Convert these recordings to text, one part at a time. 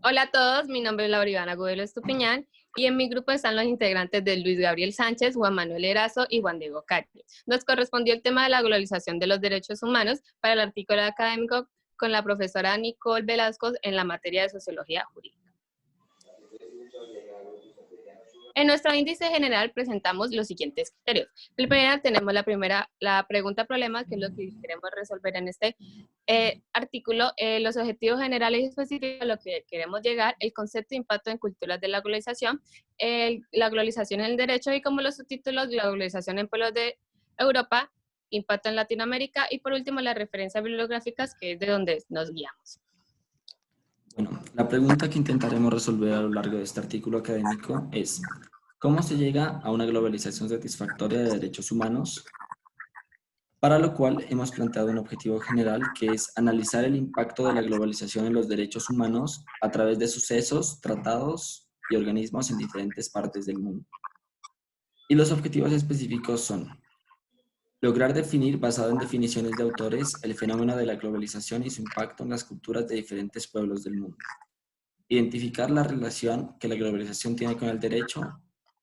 Hola a todos, mi nombre es Lauribana Gudelo Estupiñán y en mi grupo están los integrantes de Luis Gabriel Sánchez, Juan Manuel Erazo y Juan Diego Calle. Nos correspondió el tema de la globalización de los derechos humanos para el artículo académico con la profesora Nicole Velasco en la materia de Sociología Jurídica. En nuestro índice general presentamos los siguientes criterios. Primero tenemos la pregunta problema, que es lo que queremos resolver en este artículo, los objetivos generales y específicos a lo que queremos llegar, el concepto de impacto en culturas de la globalización, la globalización en el derecho y como los subtítulos, la globalización en pueblos de Europa, impacto en Latinoamérica y por último las referencias bibliográficas, que es de donde nos guiamos. Bueno, la pregunta que intentaremos resolver a lo largo de este artículo académico es: ¿cómo se llega a una globalización satisfactoria de derechos humanos? Para lo cual hemos planteado un objetivo general que es analizar el impacto de la globalización en los derechos humanos a través de sucesos, tratados y organismos en diferentes partes del mundo. Y los objetivos específicos son: lograr definir, basado en definiciones de autores, el fenómeno de la globalización y su impacto en las culturas de diferentes pueblos del mundo. Identificar la relación que la globalización tiene con el derecho,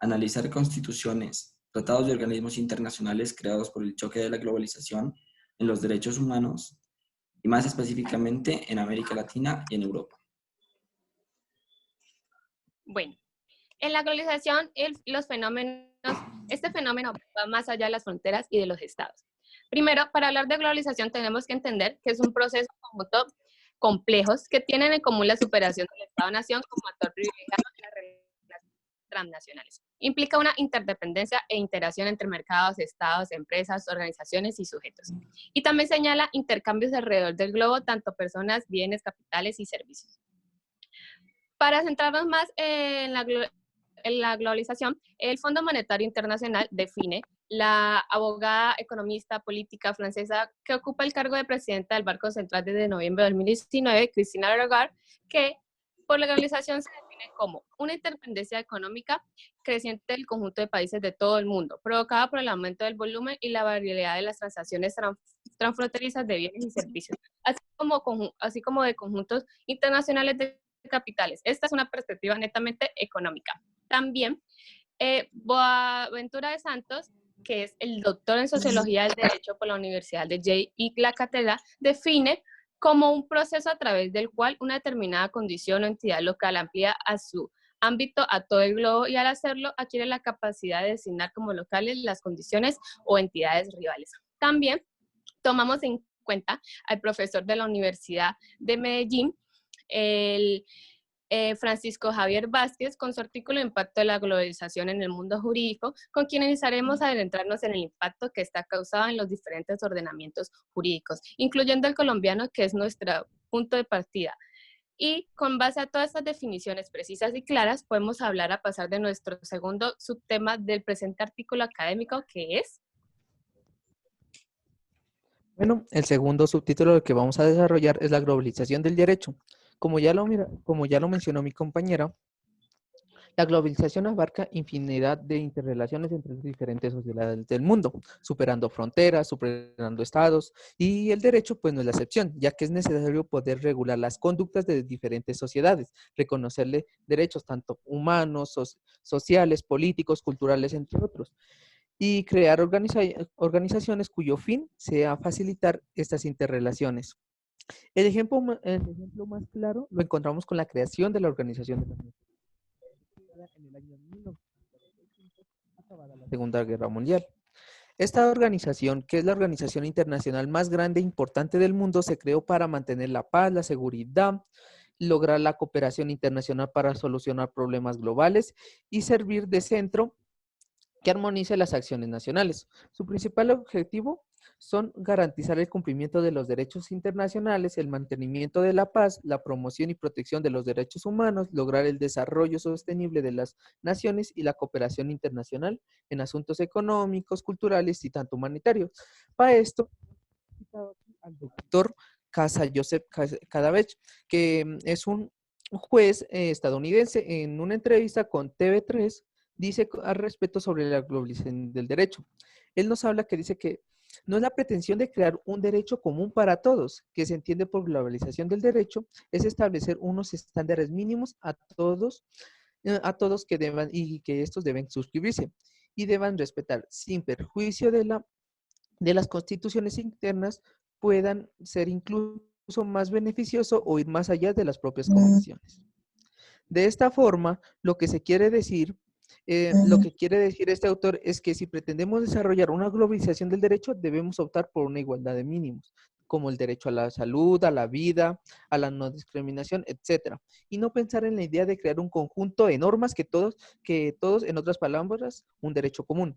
analizar constituciones, tratados y organismos internacionales creados por el choque de la globalización en los derechos humanos y más específicamente en América Latina y en Europa. Bueno, en la globalización, este fenómeno va más allá de las fronteras y de los estados. Primero, para hablar de globalización tenemos que entender que es un proceso conjunto complejos que tienen en común la superación del Estado-Nación como actor privilegiado en las relaciones transnacionales. Implica una interdependencia e interacción entre mercados, estados, empresas, organizaciones y sujetos. Y también señala intercambios alrededor del globo, tanto personas, bienes, capitales y servicios. Para centrarnos más en la globalización, el Fondo Monetario Internacional define la abogada, economista, política francesa que ocupa el cargo de presidenta del Banco Central desde noviembre de 2019, Christine Lagarde, que por la globalización se define como una interdependencia económica creciente del conjunto de países de todo el mundo, provocada por el aumento del volumen y la variabilidad de las transacciones transfronterizas de bienes y servicios, así como de conjuntos internacionales de capitales. Esta es una perspectiva netamente económica. También Boaventura de Santos, que es el doctor en Sociología del Derecho por la Universidad de Yale y la cátedra, define como un proceso a través del cual una determinada condición o entidad local amplía a su ámbito a todo el globo y al hacerlo adquiere la capacidad de designar como locales las condiciones o entidades rivales. También tomamos en cuenta al profesor de la Universidad de Medellín, el Francisco Javier Vázquez, con su artículo Impacto de la globalización en el mundo jurídico, con quien iniciaremos a adentrarnos en el impacto que está causado en los diferentes ordenamientos jurídicos, incluyendo el colombiano, que es nuestro punto de partida. Y con base a todas estas definiciones precisas y claras, podemos hablar a pasar de nuestro segundo subtema del presente artículo académico, que es... Bueno, el segundo subtítulo que vamos a desarrollar es la globalización del derecho. Como ya lo mencionó mi compañera, la globalización abarca infinidad de interrelaciones entre diferentes sociedades del mundo, superando fronteras, superando estados, y el derecho pues no es la excepción, ya que es necesario poder regular las conductas de diferentes sociedades, reconocerle derechos tanto humanos, sociales, políticos, culturales, entre otros, y crear organizaciones cuyo fin sea facilitar estas interrelaciones. El ejemplo más claro lo encontramos con la creación de la Organización de las Naciones Unidas en el año 1945, acabada la Segunda Guerra Mundial. Esta organización, que es la organización internacional más grande e importante del mundo, se creó para mantener la paz, la seguridad, lograr la cooperación internacional para solucionar problemas globales y servir de centro que armonice las acciones nacionales. Su principal objetivo son garantizar el cumplimiento de los derechos internacionales, el mantenimiento de la paz, la promoción y protección de los derechos humanos, lograr el desarrollo sostenible de las naciones y la cooperación internacional en asuntos económicos, culturales y tanto humanitarios. Para esto, he invitado aquí al doctor Casa Joseph Kadavech, que es un juez estadounidense. En una entrevista con TV3 dice al respecto sobre la globalización del derecho. Él nos habla que dice que No es la pretensión de crear un derecho común para todos, que se entiende por globalización del derecho, es establecer unos estándares mínimos a todos que deban y que estos deben suscribirse y deban respetar sin perjuicio de las constituciones internas, puedan ser incluso más beneficioso o ir más allá de las propias convenciones. De esta forma, lo que quiere decir este autor es que si pretendemos desarrollar una globalización del derecho, debemos optar por una igualdad de mínimos, como el derecho a la salud, a la vida, a la no discriminación, etcétera. Y no pensar en la idea de crear un conjunto de normas que todos, en otras palabras, un derecho común.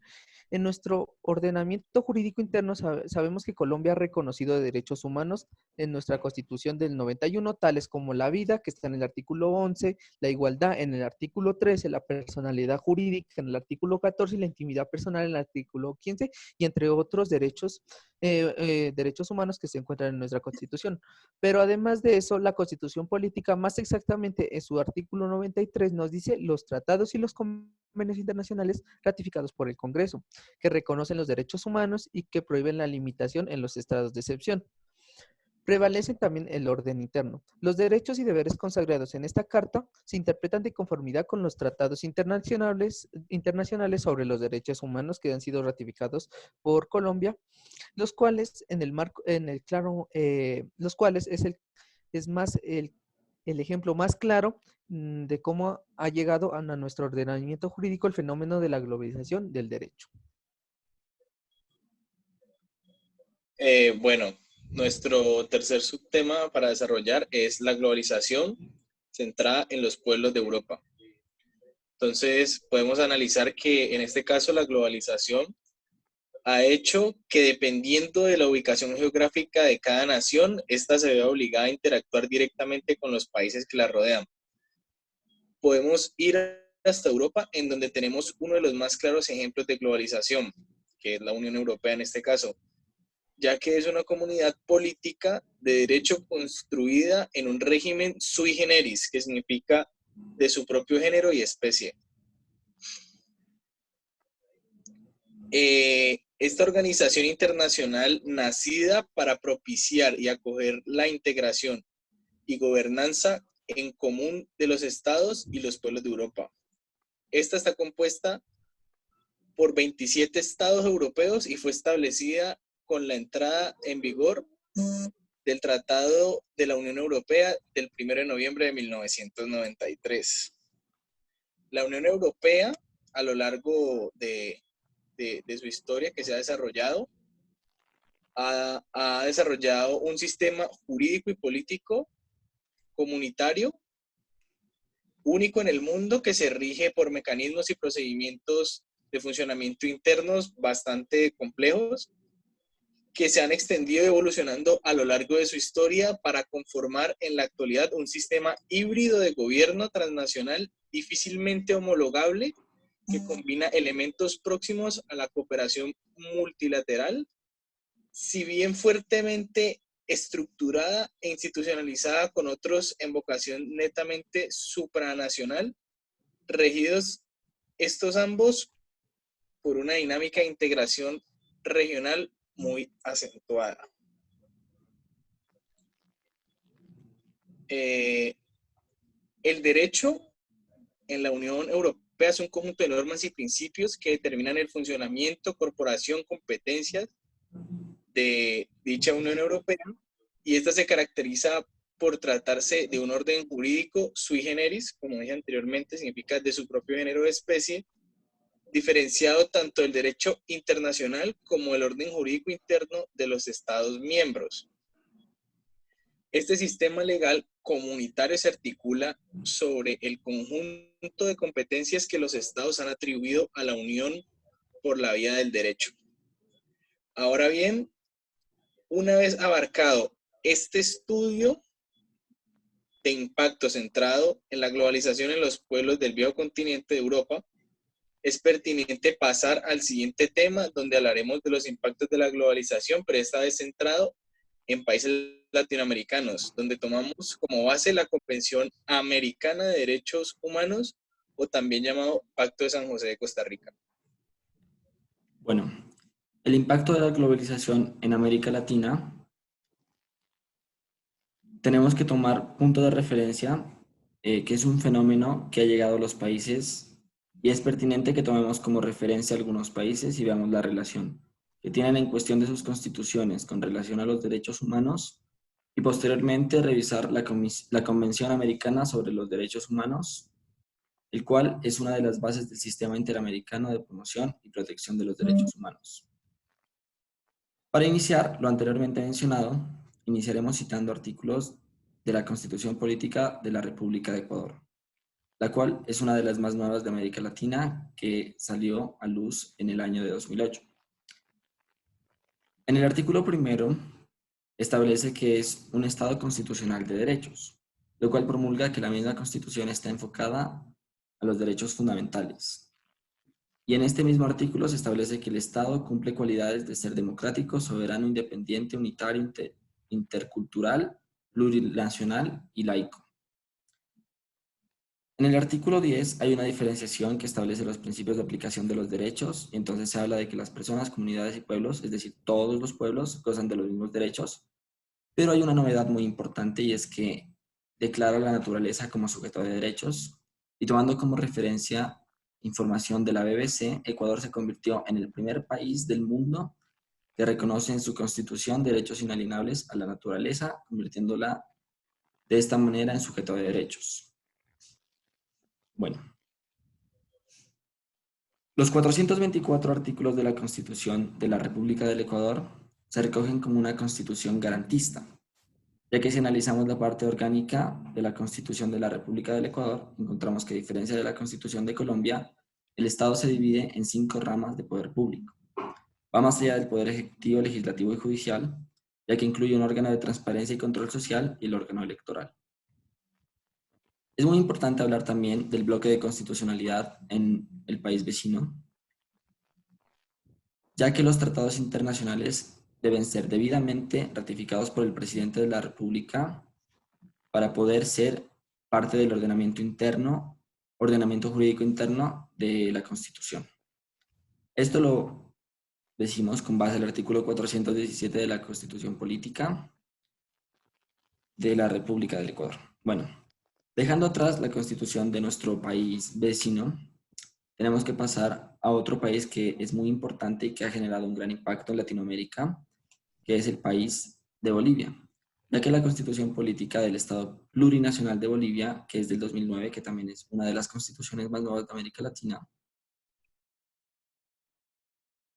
En nuestro ordenamiento jurídico interno sabemos que Colombia ha reconocido derechos humanos en nuestra Constitución del 91, tales como la vida, que está en el artículo 11, la igualdad en el artículo 13, la personalidad jurídica en el artículo 14 y la intimidad personal en el artículo 15, y entre otros derechos humanos que se encuentran en nuestra Constitución. Pero además de eso, la Constitución política, más exactamente en su artículo 93, nos dice los tratados y los convenios internacionales ratificados por el Congreso, que reconocen los derechos humanos y que prohíben la limitación en los estados de excepción. Prevalecen también el orden interno. Los derechos y deberes consagrados en esta carta se interpretan de conformidad con los tratados internacionales sobre los derechos humanos que han sido ratificados por Colombia, los cuales los cuales el ejemplo más claro de cómo ha llegado a nuestro ordenamiento jurídico el fenómeno de la globalización del derecho. Bueno, nuestro tercer subtema para desarrollar es la globalización centrada en los pueblos de Europa. Entonces, podemos analizar que en este caso la globalización ha hecho que dependiendo de la ubicación geográfica de cada nación, ésta se vea obligada a interactuar directamente con los países que la rodean. Podemos ir hasta Europa, en donde tenemos uno de los más claros ejemplos de globalización, que es la Unión Europea en este caso, ya que es una comunidad política de derecho construida en un régimen sui generis, que significa de su propio género y especie. Esta organización internacional nacida para propiciar y acoger la integración y gobernanza en común de los estados y los pueblos de Europa. Esta está compuesta por 27 estados europeos y fue establecida con la entrada en vigor del Tratado de la Unión Europea del 1 de noviembre de 1993. La Unión Europea, a lo largo de su historia que se ha desarrollado, ha desarrollado un sistema jurídico y político comunitario único en el mundo que se rige por mecanismos y procedimientos de funcionamiento internos bastante complejos que se han extendido y evolucionando a lo largo de su historia para conformar en la actualidad un sistema híbrido de gobierno transnacional difícilmente homologable que combina elementos próximos a la cooperación multilateral, si bien fuertemente estructurada e institucionalizada con otros en vocación netamente supranacional, regidos estos ambos por una dinámica de integración regional muy acentuada. El derecho en la Unión Europea es un conjunto de normas y principios que determinan el funcionamiento, corporación, competencias de dicha Unión Europea, y esta se caracteriza por tratarse de un orden jurídico sui generis, como dije anteriormente, significa de su propio género de especie, diferenciado tanto del derecho internacional como el orden jurídico interno de los Estados miembros. Este sistema legal comunitario se articula sobre el conjunto de competencias que los Estados han atribuido a la Unión por la vía del derecho. Ahora bien, una vez abarcado este estudio de impacto centrado en la globalización en los pueblos del viejo continente de Europa, es pertinente pasar al siguiente tema, donde hablaremos de los impactos de la globalización, pero esta vez centrado en países latinoamericanos, donde tomamos como base la Convención Americana de Derechos Humanos, o también llamado Pacto de San José de Costa Rica. Bueno, El impacto de la globalización en América Latina, tenemos que tomar punto de referencia, que es un fenómeno que ha llegado a los países y es pertinente que tomemos como referencia algunos países y veamos la relación que tienen en cuestión de sus constituciones con relación a los derechos humanos y posteriormente revisar la Convención Americana sobre los Derechos Humanos, el cual es una de las bases del Sistema Interamericano de Promoción y Protección de los Derechos Humanos. Para iniciar lo anteriormente mencionado, iniciaremos citando artículos de la Constitución Política de la República de Ecuador, la cual es una de las más nuevas de América Latina que salió a luz en el año de 2008. En el artículo primero establece que es un Estado constitucional de derechos, lo cual promulga que la misma Constitución está enfocada a los derechos fundamentales. Y en este mismo artículo se establece que el Estado cumple cualidades de ser democrático, soberano, independiente, unitario, intercultural, plurinacional y laico. En el artículo 10 hay una diferenciación que establece los principios de aplicación de los derechos, y entonces se habla de que las personas, comunidades y pueblos, es decir, todos los pueblos, gozan de los mismos derechos, pero hay una novedad muy importante y es que declara la naturaleza como sujeto de derechos, y tomando como referencia información de la BBC, Ecuador se convirtió en el primer país del mundo que reconoce en su constitución derechos inalienables a la naturaleza, convirtiéndola de esta manera en sujeto de derechos. Bueno, los 424 artículos de la Constitución de la República del Ecuador se recogen como una constitución garantista, ya que si analizamos la parte orgánica de la Constitución de la República del Ecuador, encontramos que a diferencia de la Constitución de Colombia, el Estado se divide en 5 ramas de poder público. Va más allá del poder ejecutivo, legislativo y judicial, ya que incluye un órgano de transparencia y control social y el órgano electoral. Es muy importante hablar también del bloque de constitucionalidad en el país vecino, ya que los tratados internacionales deben ser debidamente ratificados por el presidente de la República para poder ser parte del ordenamiento jurídico interno de la Constitución. Esto lo decimos con base al artículo 417 de la Constitución Política de la República del Ecuador. Bueno, dejando atrás la Constitución de nuestro país vecino, tenemos que pasar a otro país que es muy importante y que ha generado un gran impacto en Latinoamérica, que es el país de Bolivia, ya que la Constitución Política del Estado Plurinacional de Bolivia, que es del 2009, que también es una de las constituciones más nuevas de América Latina,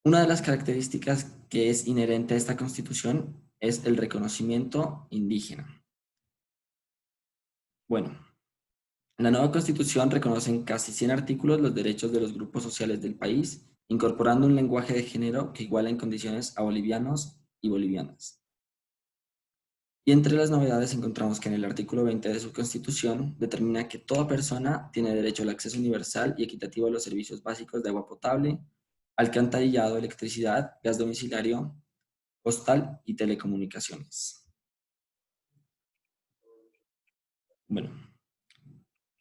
una de las características que es inherente a esta Constitución es el reconocimiento indígena. Bueno, en la nueva Constitución reconocen casi 100 artículos los derechos de los grupos sociales del país, incorporando un lenguaje de género que iguala en condiciones a bolivianos y bolivianas. Y entre las novedades encontramos que en el artículo 20 de su Constitución determina que toda persona tiene derecho al acceso universal y equitativo a los servicios básicos de agua potable, alcantarillado, electricidad, gas domiciliario, postal y telecomunicaciones. Bueno,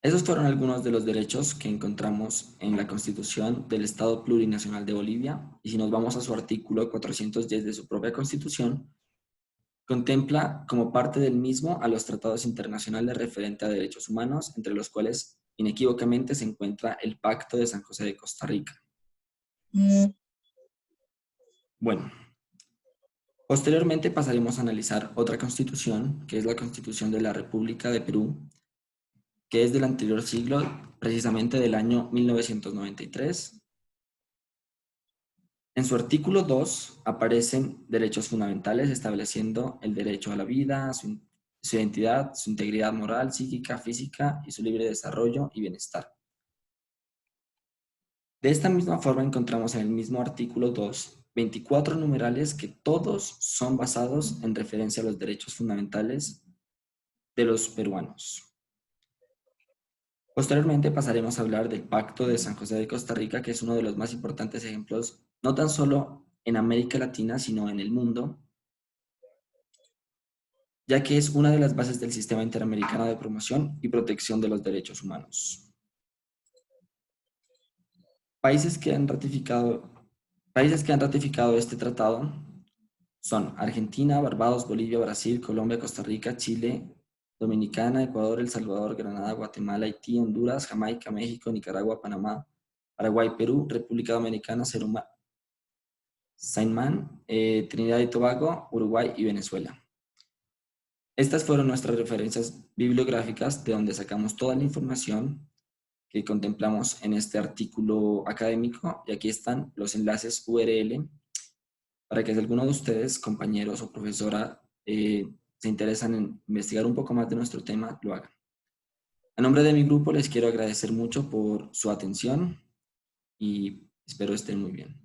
esos fueron algunos de los derechos que encontramos en la Constitución del Estado Plurinacional de Bolivia, y si nos vamos a su artículo 410 de su propia Constitución, contempla como parte del mismo a los tratados internacionales referentes a derechos humanos, entre los cuales inequívocamente se encuentra el Pacto de San José de Costa Rica. Bueno, posteriormente pasaremos a analizar otra constitución, que es la Constitución de la República de Perú, que es del anterior siglo, precisamente del año 1993. En su artículo 2 aparecen derechos fundamentales estableciendo el derecho a la vida, su identidad, su integridad moral, psíquica, física y su libre desarrollo y bienestar. De esta misma forma encontramos en el mismo artículo 2 24 numerales que todos son basados en referencia a los derechos fundamentales de los peruanos. Posteriormente pasaremos a hablar del Pacto de San José de Costa Rica, que es uno de los más importantes ejemplos, no tan solo en América Latina, sino en el mundo, ya que es una de las bases del Sistema Interamericano de Promoción y Protección de los Derechos Humanos. Países que han ratificado Países que han ratificado este tratado son Argentina, Barbados, Bolivia, Brasil, Colombia, Costa Rica, Chile, Dominicana, Ecuador, El Salvador, Granada, Guatemala, Haití, Honduras, Jamaica, México, Nicaragua, Panamá, Paraguay, Perú, República Dominicana, Saint-Man, Trinidad y Tobago, Uruguay y Venezuela. Estas fueron nuestras referencias bibliográficas de donde sacamos toda la información que contemplamos en este artículo académico, y aquí están los enlaces URL para que si alguno de ustedes, compañeros o profesora, se interesan en investigar un poco más de nuestro tema, lo hagan. A nombre de mi grupo les quiero agradecer mucho por su atención y espero estén muy bien.